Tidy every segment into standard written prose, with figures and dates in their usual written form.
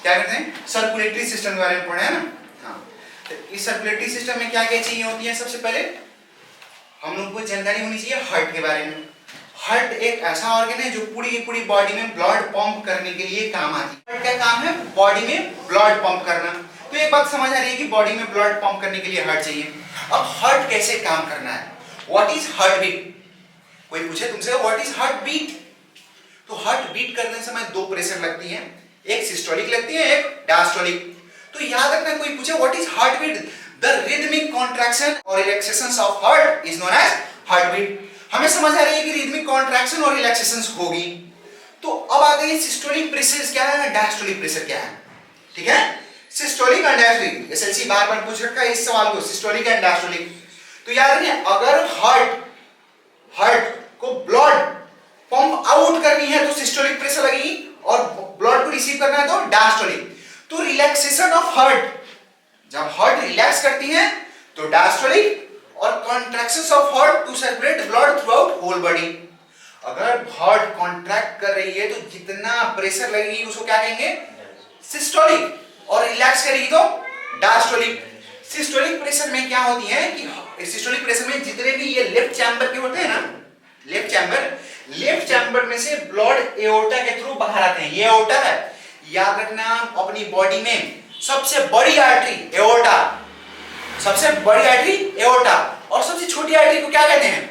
क्या कहते हैं, सर्कुलेटरी सिस्टम के बारे में पढ़े हैं ना। हाँ, तो इस सर्कुलेटरी सिस्टम में क्या क्या चीजें होती हैं, सबसे पहले हम लोग को जानकारी होनी चाहिए हार्ट के बारे में। हार्ट एक ऐसा ऑर्गन है जो पूरी की पूरी बॉडी में ब्लड पंप करने के लिए काम आती है। हार्ट का काम है बॉडी में ब्लड पंप करना। तो एक बात समझ आ रही है कि बॉडी में ब्लड पंप करने के लिए हार्ट चाहिए। अब हार्ट कैसे काम करना है, व्हाट इज हार्ट बीट। कोई पूछे तुमसे व्हाट इज हार्ट बीट, तो हार्ट बीट करने समय दो प्रेशर लगती है, एक सिस्टोलिक लगती है, एक डायस्टोलिक। तो याद रखना, कोई पूछे what is heart beat, the rhythmic contraction और relaxation of heart is known as heart beat. हमें समझ आ रही है कि रिदमिक कॉन्ट्रैक्शन और रिलैक्सेशन होगी। तो अब आ गई सिस्टोलिक प्रेशर क्या है, डायस्टोलिक प्रेशर क्या है। ठीक है, सिस्टोलिक एंड डायस्टोलिक, एसएलसी बार बार पूछ रखा है इस सवाल को, सिस्टोलिक एंड डायस्टोलिक। तो याद रखिए, अगर हार्ट को ब्लड पंप आउट करनी है तो सिस्टोलिक प्रेशर लगेगी, और ब्लड को रिसीव करना है तो डायस्टोलिक। तो रिलैक्सेशन ऑफ हार्ट, जब हार्ट रिलैक्स करती है तो डायस्टोलिक, और contractions of heart to circulate blood throughout whole body. अगर हार्ट कॉन्ट्रैक्ट कर रही है तो जितना प्रेशर लगेगी उसको क्या कहेंगे, सिस्टोलिक, और रिलैक्स करेगी तो डायस्टोलिक। सिस्टोलिक प्रेशर में क्या होती है कि सिस्टोलिक प्रेशर में जितने भी ये लेफ्ट चैम्बर के होते हैं ना, लेफ्ट चैम्बर में से ब्लड एओर्टा के थ्रू बाहर आते हैं। ये एओर्टा है, याद रखना, अपनी बॉडी में सबसे बड़ी आर्टरी एओर्टा, सबसे बड़ी आर्टरी एओर्टा, और सबसे छोटी आर्टरी को क्या कहते हैं,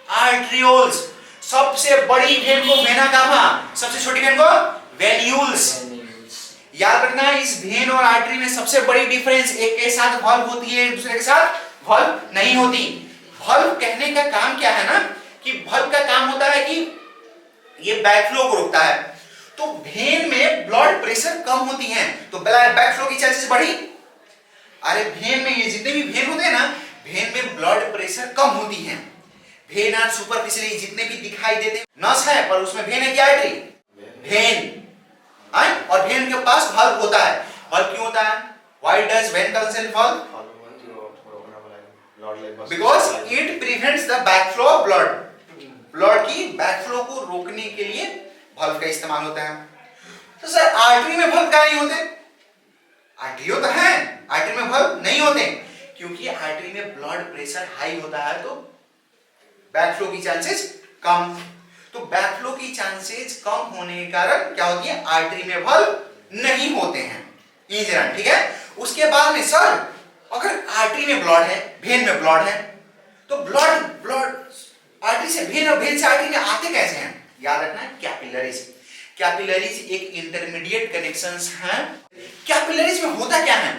आर्ट्रियोल्स। सबसे बड़ी वेन को वेना कावा, सबसे छोटी वेन को वेन्यूल्स। याद रखना, इस वेन और आर्टरी में सबसे बड़ी डिफरेंस, एक के साथ वॉल्व होती है, दूसरे के साथ वॉल्व नहीं होती। वॉल्व कहने का काम क्या है ना, कि वॉल्व का काम होता है कि ये बैकफ्लो को रोकता है। तो वेन में ब्लड प्रेशर कम होती है तो बैकफ्लो की चांसेस बढ़ी। अरे वेन में ये जितने भी वेन होते हैं ना, वेन में ब्लड प्रेशर कम होती है। वेन आर सुपरफिशियली जितने भी दिखाई देते हैं, नस है पर उसमें वेन है क्या, आर्टरी, वेन। और वेन के पास वॉल्व होता है। वॉल्व क्यों होता है, why does when consent valve, because it prevents the backflow of blood. Blood की बैकफ्लो को रोकने के लिए वॉल्व का इस्तेमाल होता है। तो सर आर्टरी में वॉल्व क्या नहीं होते, आर्टरी तो है, आर्टरी में वॉल्व नहीं होते, क्योंकि आर्टरी में ब्लड प्रेशर हाई होता है तो बैकफ्लो की चांसेस कम। तो बैकफ्लो की चांसेस कम होने के कारण क्या होती है, आर्टरी में वॉल्व नहीं होते हैं। इंजन, ठीक है। उसके बाद में सर अगर आर्टरी में ब्लड है, वेन में ब्लड है, तो ब्लड आर्टरी से वेन और वेन से आर्टरी में आते कैसे हैं, याद रखना, कैपिलरीज एक इंटरमीडिएट कनेक्शंस हैं। कैपिलरीज में होता क्या है,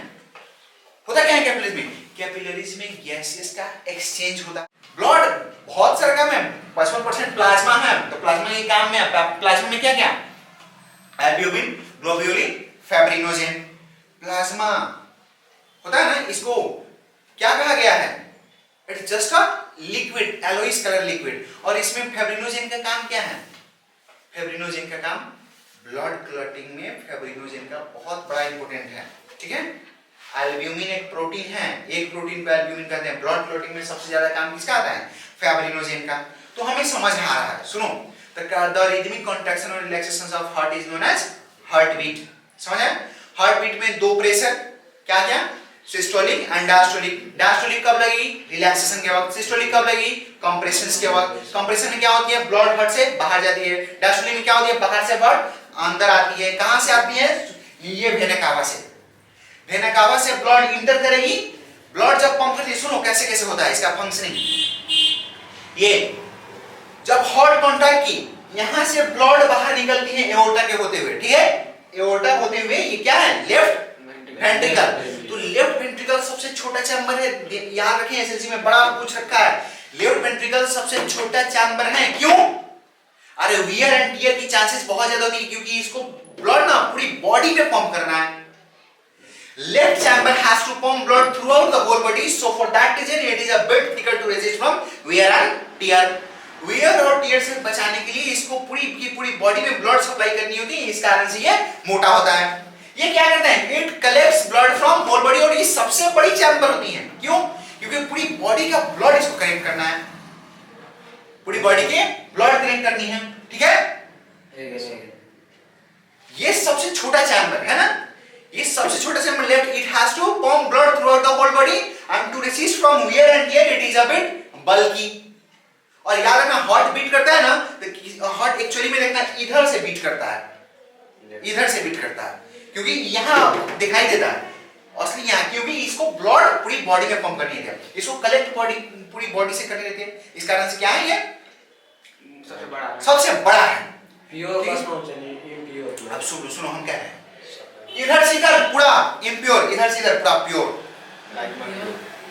कैपिलरीज में गैसेस का एक्सचेंज होता है। ब्लड बहुत सारा काम है, 55% प्लाज्मा है, तो प्लाज्मा के काम में, प्लाज्मा में क्या क्या, एल्ब्यूमिन, ग्लोब्यूलिन, फाइब्रिनोजेन। प्लाज्मा होता है ना, इसको क्या कहा गया है, it's just a liquid, yellowish colour liquid. और इसमें फाइब्रिनोजेन का काम क्या है, फाइब्रिनोजेन का काम ब्लड क्लॉटिंग में फाइब्रिनोजेन का बहुत बड़ा इंपॉर्टेंट है। ठीक है, एल्ब्यूमिन एक प्रोटीन है, एक प्रोटीन को एल्ब्यूमिन कहते हैं। ब्लड क्लॉटिंग में सबसे ज्यादा काम किसका आता है, फाइब्रिनोजेन का। तो हमें समझ आ रहा है, सुनो, द रिदमिक कॉन्ट्रैक्शन और relaxation of heart is known as heart beat. समझ आया, हार्ट बीट में दो प्रेशर, क्या क्या, सिस्टोलिक एंड डायस्टोलिक। डायस्टोलिक कब लगेगी, रिलैक्सेशन के वक्त। सिस्टोलिक कब लगेगी, कंप्रेशन के वक्त। कंप्रेशन में क्या होती है, ब्लड हार्ट से बाहर जाती है। डायस्टोलिक में क्या होती है, बाहर से ब्लड अंदर आती है। कहां से आती है, ये वेना कावा से। वेना कावा से ब्लड इंटर करेगी। ब्लड जब पंप करती है, सुनो कैसे कैसे होता है इसका फंक्शनिंग। ये जब हार्ट कॉन्ट्रैक्ट की, यहां से ब्लड बाहर निकलती है एओर्टा के होते हुए। ठीक है, एओर्टा होते हुए ये क्या है, लेफ्ट वेंट्रिकल। तो लेफ्ट वेंट्रिकल सबसे छोटा चैम्बर है, याद रखें, एसएलसी में बड़ा पूछ रखा है। लेफ्ट वेंट्रिकल सबसे छोटा चैम्बर है, क्यों, अरे वियर एंड टियर की चांसेस बहुत ज्यादा होती है, क्योंकि इसको ब्लड ना पूरी बॉडी में पंप करना है। Left chamber has to pump blood throughout the whole body, so for that reason it is a bit thicker to resist from wear and tear. Wear और tear से बचाने के लिए इसको पूरी की पूरी बॉडी में ब्लड सप्लाई करनी होती है, इस कारण से ये मोटा होता है। ये क्या करता है, it collects blood from whole body, और ये सबसे बड़ी चैम्बर होती है। क्यों, क्योंकि पूरी बॉडी का ब्लड इसको कनेक्ट करना है, पूरी बॉडी के ब्लड कनेक्ट करनी है। ठीक है, ये सबसे छोटा चैम्बर है ना, ये सबसे छोटा chamber left, it has to pump blood throughout the whole body and to resist from wear and tear it is a bit bulky. और याद रखना हार्ट बीट करता है ना, तो हार्ट एक्चुअली में देखना इधर से बीट करता है, इधर से बीट करता है, क्योंकि यहां दिखाई देता है असली यहां, क्योंकि इसको ब्लड पूरी बॉडी में पंप करनी है, इसको कलेक्ट बॉडी पूरी बॉडी से करनी रहती है। इस कारण से क्या है ये सबसे बड़ा है। प्योर बस होना चाहिए, इम्प्योर। अब सुनो सुनो हम कह रहे हैं इधर से इधर पूरा इम्प्योर, इधर से इधर पूरा प्योर।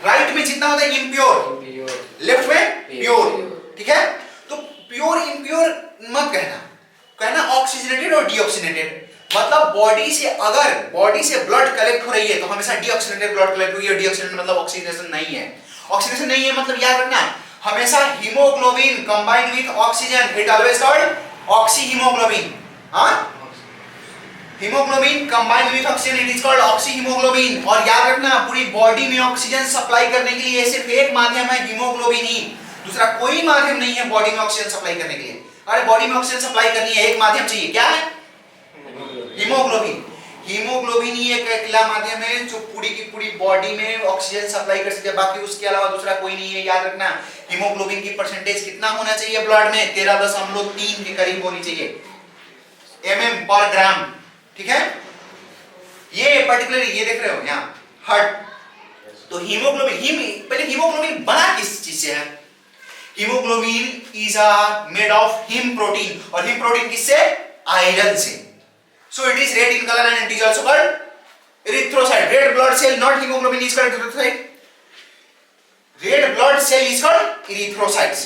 राइट में जितना होता है इम्प्योर, लेफ्ट में प्योर, ठीक है। तो प्योर इम्प्योर मत कहना, कहना ऑक्सीजनेटेड और डीऑक्सीजनेटेड। मतलब बॉडी से अगर बॉडी से ब्लड कलेक्ट हो रही है तो हमेशा डीऑक्सीजनेटेड ब्लड कलेक्ट हुई है। डीऑक्सीजनेटेड मतलब ऑक्सीजनेशन नहीं है, ऑक्सीजनेशन नहीं है मतलब याद रखना हमेशा haemoglobin combined with oxygen it always called oxyhaemoglobin. हाँ, haemoglobin combined with oxygen it is called oxyhaemoglobin. और याद रखना पूरी बॉडी में ऑक्सीजन सप्लाई करने के लिए सिर्फ एक माध्यम है हीमोग्लोबिन ही, दूसरा कोई माध्यम नहीं है बॉडी में ऑक्सीजन सप्लाई करने के लिए। अरे बॉडी में ऑक्सीजन सप्लाई करनी है, एक माध्यम चाहिए, क्या है? हीमोग्लोबिन। हीमोग्लोबिन ही एक अकेला माध्यम है जो पूरी की पूरी बॉडी में ऑक्सीजन सप्लाई कर सकते हैं, बाकी उसके अलावा दूसरा कोई नहीं है। याद रखना हीमोग्लोबिन की परसेंटेज कितना होना चाहिए ब्लड में? 13.3 के करीब होनी चाहिए mm पर ग्राम, ठीक है। ये पर्टिकुलरली ये देख रहे हो यहाँ हार्ट, तो हीमोग्लोबिन पहले हीमोग्लोबिन बना किस चीज से है? Haemoglobin is made of haem protein, और हीम प्रोटीन किससे? आयरन से। So it is red in color and it is also called erythrocyte. Red blood cell, not hemoglobin, is called erythrocyte. Red blood cell is called erythrocytes.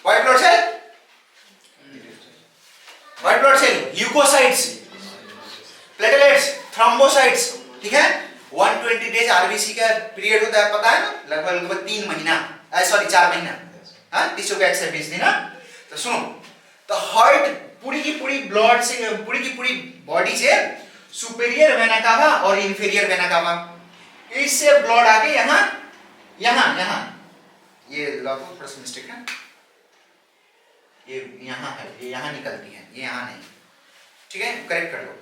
White blood cell? White blood cell, leukocytes, platelets, thrombocytes, ठीक है। 120 days RBC का period होता है, पता है ना, लगभग 3 महीना, सॉरी 4 महीना, हाँ 30 का 120 दिन। तो सुनो, तो हार्ट पूरी की पूरी ब्लड से, पूरी की पूरी बॉडी से सुपीरियर वेना कावा और इंफीरियर वेना कावा, इससे ब्लड आके यहाँ यहाँ यहाँ, ये लगभग थोड़ा सा मिस्टेक है, ये यहाँ है, ये यहाँ निकलती है, ये यहाँ नहीं, ठीक है, करेक्ट कर लो,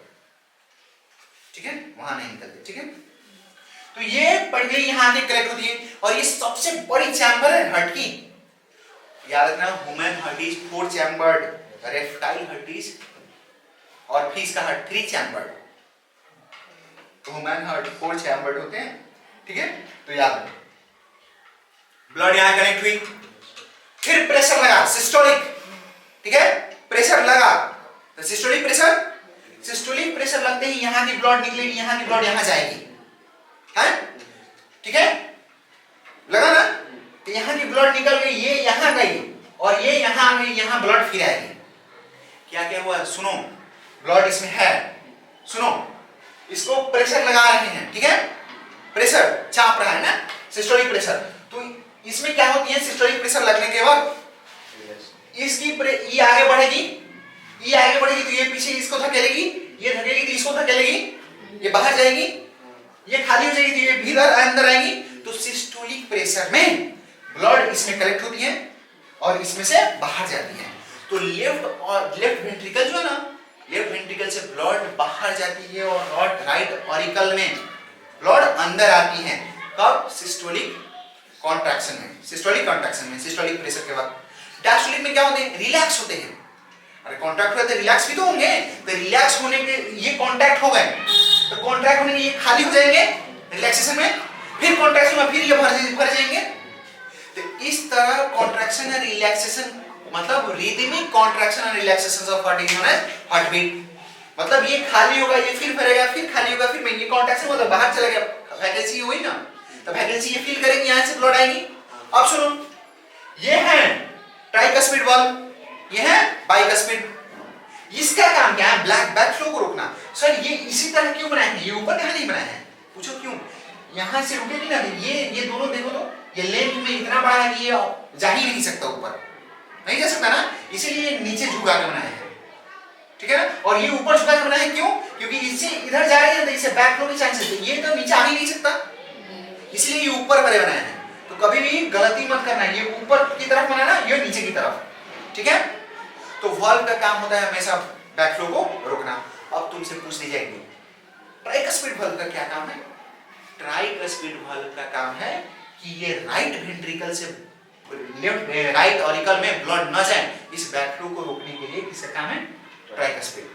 ठीक है, वहां नहीं निकलती, ठीक है। तो ये पड़ गई यहाँ आके कलेक्ट होती है, और ये सबसे बड़ी चैम्बर है हार्ट की। याद रखना human heart is 4 chambered, reptile heart is, और फिश का heart 3 chambered, human heart 4 chambered होते हैं, ठीक है। तो याद रखना ब्लड यहाँ कनेक्ट हुई, फिर प्रेशर लगा सिस्टोलिक, ठीक है, प्रेशर लगा तो सिस्टोलिक प्रेशर लगते ही यहाँ की ब्लड निकलेगी, यहाँ की ब्लड यहाँ जाएगी, है, ठीक है, लगा ना। तो यहाँ की ब्लड निकल गई, ये यहाँ गई, और ये यहाँ आ गई, यहाँ ब्लड फिर आएगी। क्या क्या हुआ सुनो, ब्लड इसमें है, सुनो, इसको प्रेशर लगा रहे हैं, ठीक है, प्रेशर चाप रहा है ना, सिस्टोलिक प्रेशर। तो इसमें क्या होती है, सिस्टोलिक प्रेशर लगने के बाद इसकी ये आगे बढ़ेगी, ये आगे बढ़ेगी तो ये पीछे इसको धकेलेगी, ये धकेलेगी तो इसको धकेलेगी, ये बाहर जाएगी, ये खाली हो जाएगी तो ये भीतर अंदर आएगी। तो सिस्टोलिक प्रेशर में ब्लड इसमें कलेक्ट होती है और इसमें से बाहर जाती है। तो लेफ्ट वेंट्रिकल जो है ना, लेफ्ट वेंट्रिकल से ब्लड बाहर जाती है और राइट ऑरिकल में ब्लड अंदर आती है। कब? सिस्टोलिक कॉन्ट्रैक्शन में, सिस्टोलिक प्रेशर के बाद। डायस्टोलिक में क्या होते हैं? रिलैक्स होते हैं। अरे कॉन्ट्रैक्ट होते हैं, रिलैक्स भी तो होंगे। तो रिलैक्स होने के ये कॉन्ट्रैक्ट हो गए, तो कॉन्ट्रैक्ट होने के ये खाली हो जाएंगे रिलैक्सेशन में, फिर कॉन्ट्रैक्शन में फिर ये भर जाएंगे। तो इस तरह कॉन्ट्रैक्शन एंड रिलैक्सेशन, मतलब rhythmic contraction and relaxation of heart is known as heart beat. मतलब ये खाली होगा, ये फिर भरेगा, फिर खाली होगा, फिर ये कॉन्ट्रैक्शन मतलब बाहर चला गया, वैकेंसी हुई ना, तो वैकेंसी ये फिल करेंगे, यहाँ से ब्लड आएगी। अब सुनो, ये है ट्राइकस्पिड वाल्व, ये है बाइकस्पिड। इसका काम क्या है? ब्लैक बैक फ्लो को रोकना। सर ये इसी तरह क्यों बनाए हैं, ये ऊपर कहां नहीं बनाए हैं? पूछो क्यों? यहां से रुकेगी ना, ये दोनों देखो तो ये लेंथ में इतना बड़ा है कि ये जा ही नहीं सकता, ऊपर नहीं जा सकता ना, इसीलिए नीचे झुका के बनाए हैं, ठीक है ना। और ये ऊपर झुका के बनाए हैं क्यों? क्योंकि इससे इधर जा रही है तो इससे बैक फ्लो की चांसेस है, ये तो नीचे आ ही नहीं सकता, इसलिए ये ऊपर बड़े बनाए हैं। तो कभी भी गलती मत करना, ये ऊपर की तरफ बनाना, ये नीचे की तरफ, ठीक है। तो वाल्व का काम होता है हमेशा बैक फ्लो को रोकना। अब तुमसे पूछ ली जाएगी ट्राइकस्पिड वाल्व का क्या काम है? ट्राइकस्पिड वाल्व का काम है कि ये राइट वेंट्रिकल से लेफ्ट राइट ऑरिकल में ब्लड न जाए, इस बैकफ्लो को रोकने के लिए किसका काम है? Tricuspid.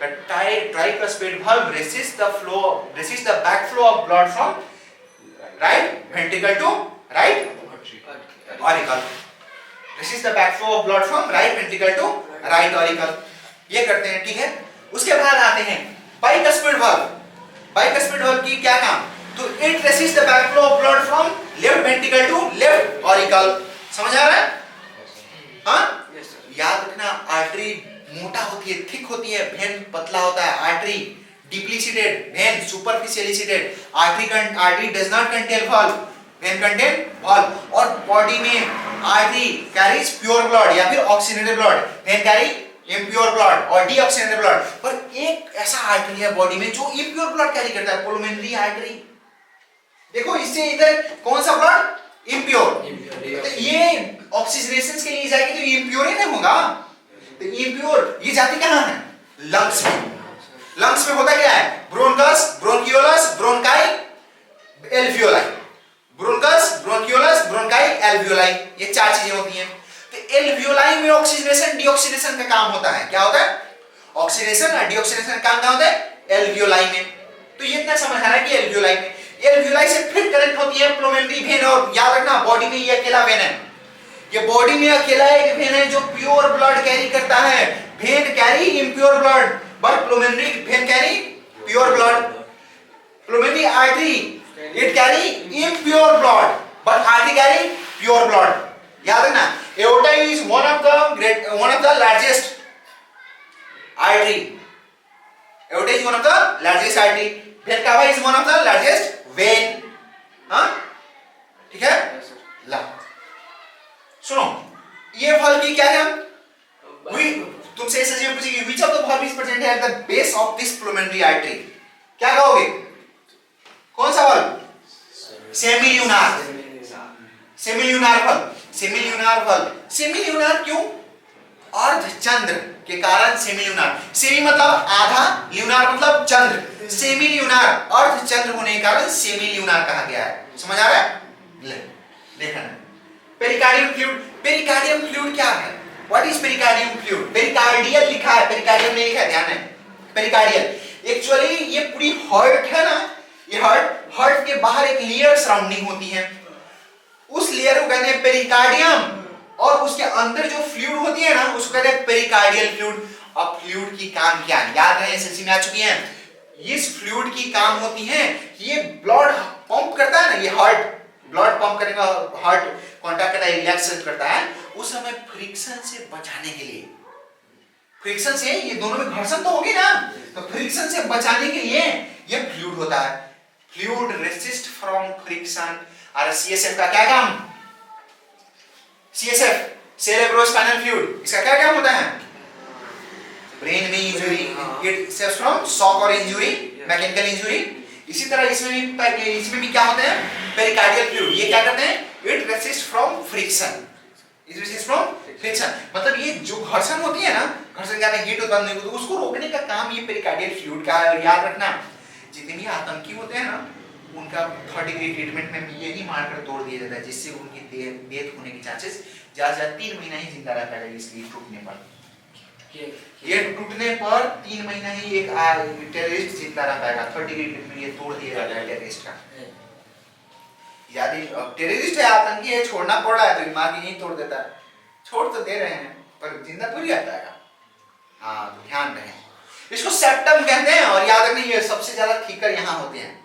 Tricuspid valve resists the backflow of blood from right ventricle to right auricle. Resists the backflow of blood from right ventricle to right auricle. ये करते हैं, ठीक है. उसके बाद आते हैं bicuspid valve. Bicuspid valve की क्या काम? तो it resists the backflow of blood from left ventricle to left auricle. समझ आ रहा है? हाँ? याद रखना, आर्टरी मोटा होती है, थिक होती है, वेन पतला होता है. Artery deeply seated, when superficially seated. Artery does not contain valve, when contain valve. और बॉडी में आर्टरी कैरीज प्योर ब्लड या फिर oxygenated blood, when carry impure blood और डीऑक्सीजनेटेड ब्लड. पर एक ऐसा आर्टरी है बॉडी में जो इम्प्योर ब्लड कैरी करता है, पुलमोनरी आर्टरी. देखो इससे इधर कौन सा ब्लड? इम्प्योर. तो ये ऑक्सीजनेशन के लिए जाएगी तो ये इम्प्योर ही नहीं होगा. तो इम्प्योर ये जाती कहां है? लंग्स में. लंग्स में होता क्या है? Bronchus, bronchiolus, bronchi, alveoli. Bronchus, bronchiolus, bronchi, alveoli, ये चार चीजें होती हैं. तो एल्वियोलाई में ऑक्सीजनेशन डीऑक्सीजनेशन का काम होता है. क्या होता है? ऑक्सीजनेशन और डीऑक्सीजनेशन का काम क्या होता है? एल्वियोलाई में. तो ये इतना समझ आ रहा है कि एल्वियोलाई में, एल्वियोलाई से फिर कनेक्ट होती है पुलमोनरी वेन. और याद रखना बॉडी में ये अकेला वेन है, ये बॉडी में अकेला एक वेन है जो प्योर ब्लड कैरी करता है. Vein carry impure blood but pulmonary vein carry pure blood. Pulmonary artery it carry impure blood but artery carry pure blood. याद रखना, aorta is one of the largest artery. Aorta is one of the largest artery. Vena cava is one of the largest vein. हाँ ठीक है. ला सुनो, ये valve की क्या है? तुमसे ऐसे जीवन पूछेगी which of the valve is present at the base of this pulmonary artery? क्या कहोगे? कौन सा valve? Semilunar. Semilunar valve. Semilunar valve. Semilunar क्यों? अर्धचंद्र के कारण सेमिल्यूनार. सेमी मतलब आधा, ल्यूनार मतलब चंद्र. सेमिल्यूनार अर्धचंद्र होने के कारण सेमिल्यूनार कहा गया है. समझ आ रहा है? देखना. Pericardium fluid. पेरिकार्डियम फ्लूइड क्या है? What is pericardium fluid? Pericardial लिखा है, पेरिकार्डियम नहीं लिखा है, ध्यान है. पेरिकार्डियल एक्चुअली ये पूरी हार्ट है ना, ये हार्ट के बाहर एक लेयर सराउंडिंग होती है, उस लेयर को कहते हैं पेरिकार्डियम. और उसके अंदर जो फ्लूइड होती है ना उसको कहते हैं पेरिकार्डियल फ्लूइड. अब फ्लूइड की काम क्या है? याद है, एसएससी में आ चुकी है. इस फ्लूइड की काम होती है, ये ब्लड पंप करता है ना, ये हार्ट ब्लड पंप करने का, हार्ट कांटेक्ट करता है, रिलैक्स करता है, उस समय फ्रिक्शन से बचाने के लिए. फ्रिक्शन से ये दोनों में घर्षण तो होगी ना, तो फ्रिक्शन से बचाने के लिए ये फ्लूइड होता है. Fluid resist from friction. और सीएसएफ का क्या काम? सीएसएफ सेरेब्रोस्पाइनल फ्लूइड, इसका क्या काम होता है? ब्रेन में injury, it saves from shock और इंजरी, मैकेनिकल इंजरी. इसी तरह इसमें भी क्या होता है? Pericardial fluid. ये क्या करते हैं? It resist from friction. It resist from friction मतलब ये जो घर्षण होती है ना, घर्षण क्या है? हीट उत्पन्न होती है, तो उसको रोकने का काम ये पेरिकार्डियल फ्लूइड का है. याद रखना, जितने भी आतंकी होते हैं ना उनका थर्ड डिग्री ट्रीटमेंट में यही मारकर तोड़ दिया जाता है, जिससे उनकी डेथ होने की चांसेस ज्यादा 3 महीना ही जिंदा रहता है. इसलिए टूटने पर, ये टूटने पर 3 महीना ही एक टेररिस्ट जिंदा रहता है. थर्ड डिग्री ट्रीटमेंट ये तोड़ दिया जाता है टेररिस्ट का. यदि टेररिस्ट है, आतंकी है, छोड़ना पड़ रहा है तो मार के यही तोड़ देता है. छोड़ तो दे रहे हैं पर जिंदा थोड़ी रहता है. हाँ तो ध्यान रहे. इसको सेप्टम कहते हैं. और याद रखना ये सबसे ज्यादा थिकर यहाँ होते हैं.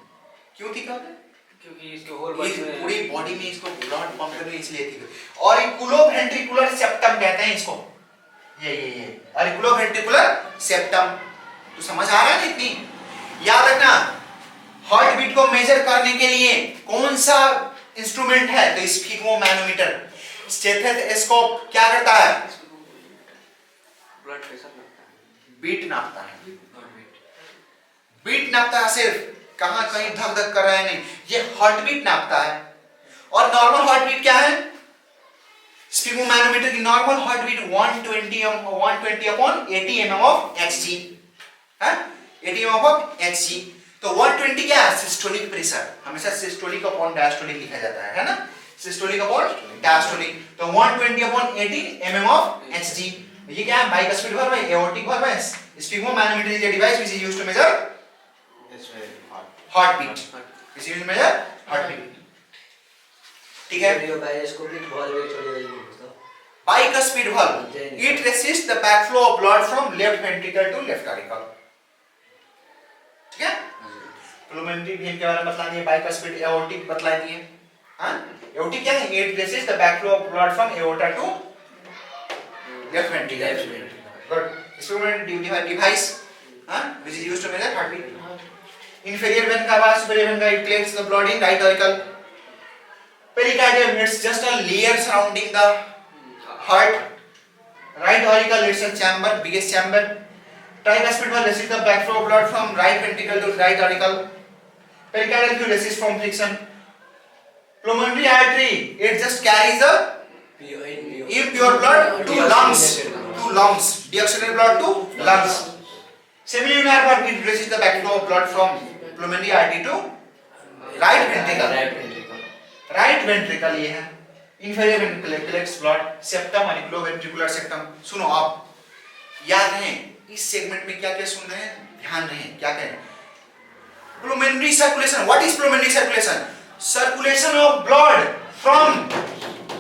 क्यों थिकर होते हैं? क्योंकि इसके होल बॉडी में, पूरी बॉडी में इसको ब्लड पंप करने इसलिए थिकर. ऑरिकुलोवेंट्रिकुलर सेप्टम कहते हैं इसको. ये ऑरिकुलोवेंट्रिकुलर सेप्टम. तो समझ आ रहा है ना इतनी? याद रखना, हार्ट बीट को मेजर करने के लिए कौन सा इंस्ट्रूमेंट है? तो स्फिग्मोमैनोमीटर. स्टेथोस्कोप क्या करता है? ब्लड प्रेशर नापता है, बीट नापता है. बीट नापता है, सिर्फ कहां कहीं धक धक कर रहा है नहीं, ये हार्ट बीट नापता है. और नॉर्मल हार्ट बीट क्या है? स्फिग्मोमैनोमीटर की normal heart beat 120 upon 80 mm of Hg है, ATM ऑफ Hg। तो 120 क्या है, सिस्टोलिक प्रेशर, हमेशा सिस्टोलिक अपॉन डायस्टोलिक लिखा जाता है ना, सिस्टोलिक अपॉन डायस्टोलिक। तो 120 अपॉन 80 mm of Hg। ये क्या है, बाइकस्पिड वाल्व है, एओर्टिक वाल्व है। Sphygmomanometer is a device which is used to measure heart beat, which is used to measure heart beat. ठीक है, bioscopic valve actually bicuspid valve, it resists the backflow of blood from left ventricle to left auricle। ठीक है, प्लूमेनरी when के बारे में बता दिए, bicuspid aortic बतला दिए। हां, एओर्टिक क्या है, it resists the backflow of blood from aorta to left ventricle। Good, instrument device, हां, which is used to measure heartbeat। inferior vein का बात, superior vein का, it collects the blood in right auricle। pericardium, it's just a layer surrounding the heart। right auricle, it's a chamber, biggest chamber। tricuspid valve resists the backflow of blood from right ventricle to right auricle। pericardial fluid resists from friction। pulmonary artery, it just carries the impure blood to lungs, deoxygenated blood to lungs। semilunar valve, it resists the backflow of blood from pulmonary artery to right ventricle। right ventricle ये है। inferior ventricle collects blood, septum auriculoventricular septum। सुनो आप, याद रखें इस segment में क्या क्या सुन रहे हैं, ध्यान रखें क्या कह रहे हैं। pulmonary circulation, what is pulmonary circulation? circulation of blood from,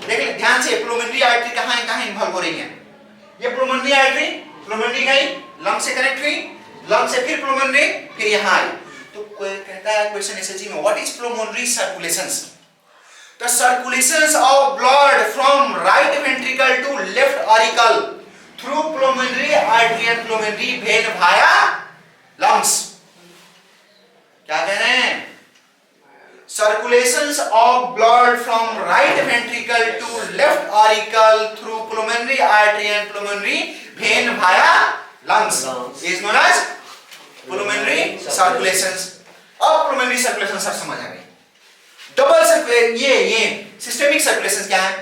देख ध्यान से, pulmonary artery कहाँ इन्वॉल्व हो रही है, ये pulmonary artery, pulmonary गई, लंग से कनेक्ट हुई, लंग से फिर pulmonary, फिर यहाँ आई। तो कोई कहता है क्वेश्चन एसएससी में, what is pulmonary circulations? The circulations of blood from right ventricle to left auricle through pulmonary artery and pulmonary vein via lungs। क्या कह रहे हैं, circulations of blood from right ventricle to left auricle through pulmonary artery and pulmonary vein via lungs is known as pulmonary circulations। अब pulmonary circulation सब समझ आ गई। Double circulation, ये systemic circulation क्या है,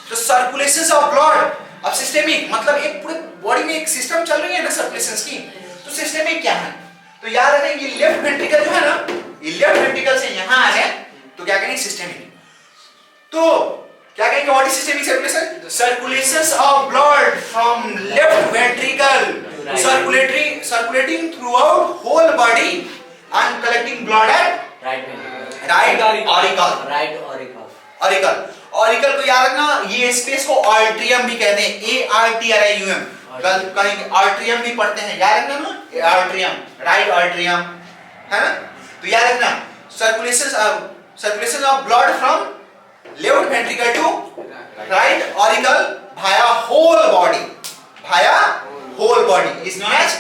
तो सर्कुलेशंस ऑफ ब्लड। अब systemic मतलब एक पूरे बॉडी में एक सिस्टम चल रही है ना सर्कुलेशंस की, तो सिस्टेमिक क्या है, तो याद रखें ये लेफ्ट वेंट्रिकल जो है ना, ये लेफ्ट वेंट्रिकल से यहां आ जाए तो क्या कहेंगे, सिस्टेमिक। तो क्या कहेंगे, what is systemic circulation, circulations of blood from left ventricle circulating throughout whole body and collecting blood at right auricle को याद रखना, ये स्पेस को आर्ट्रियम भी कहते हैं, ARTRIUM। कहीं आर्ट्रियम भी पढ़ते हैं, याद रखना ना, आर्ट्रियम, राइट आर्ट्रियम है ना। तो याद रखना, circulation of blood from left ventricle to right auricle भाया whole body is known as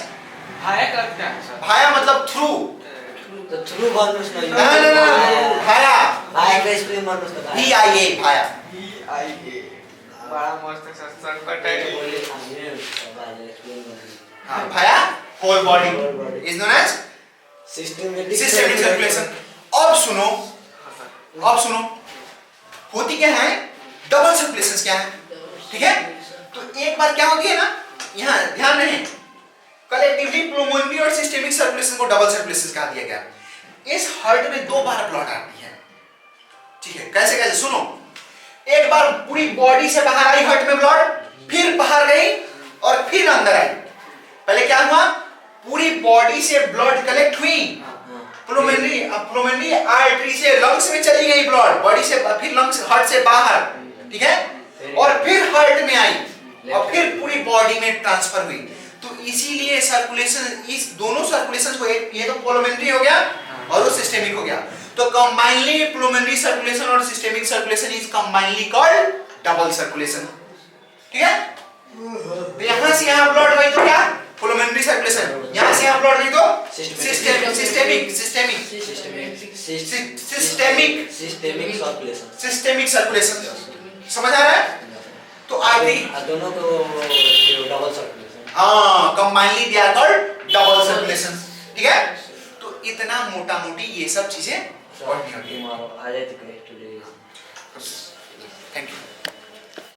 भाया का क्या है सर? भाया मतलब थ्रू, तो थ्रू भन्नुस् न, भाया भायाको स्पेलिङ भन्नुस् न, VIA भाया। VIA बड़ा मस्त सर, संकट है। हाँ, भाया whole body is known as systemic circulation. अब सुनो होती क्या है, डबल सर्कुलेशंस क्या है, ठीक है। तो एक बार क्या होती है ना, यहाँ ध्यान रहे, कलेक्टिवली प्लूमोनरी और सिस्टेमिक सर्कुलेशन को डबल सर्कुलेशन कहा दिया गया। इस हार्ट में दो बार ब्लड आती है, ठीक है, कैसे सुनो, एक बार पूरी बॉडी से बाहर आई हार्ट में ब्लड, फिर बाहर गई और फिर अंदर आई। पहले क्या हुआ, पूरी बॉडी से ब्लड कलेक्ट हुई, प्लूमोनरी आर्टरी से लंग्स में चली गई ब्लड, बॉडी से फिर लंग्स, हार्ट से बाहर, ठीक है, और फिर हार्ट में आई और फिर पूरी बॉडी में ट्रांसफर हुई। तो इसीलिए सर्कुलेशन, इस दोनों सर्कुलेशन को, ये तो प्लूमोनरी हो गया और वो सिस्टेमिक हो गया, तो कंबाइनली प्लूमोनरी सर्कुलेशन और systemic circulation is combinedly called double circulation, ठीक है। तो यहां से यहां ब्लड गई तो क्या, प्लूमोनरी सर्कुलेशन, यहां से यहां ब्लड गई तो सिस्टेमिक सर्कुलेशन। समझ आ रहा है, तो आगे दोनों को डबल सर्कुलेशन, हाँ, combinedly they are called double circulation, ठीक है। तो इतना मोटा मोटी ये सब चीजें पढ़नी होती है। आ जाए तो टुडे। Thank you.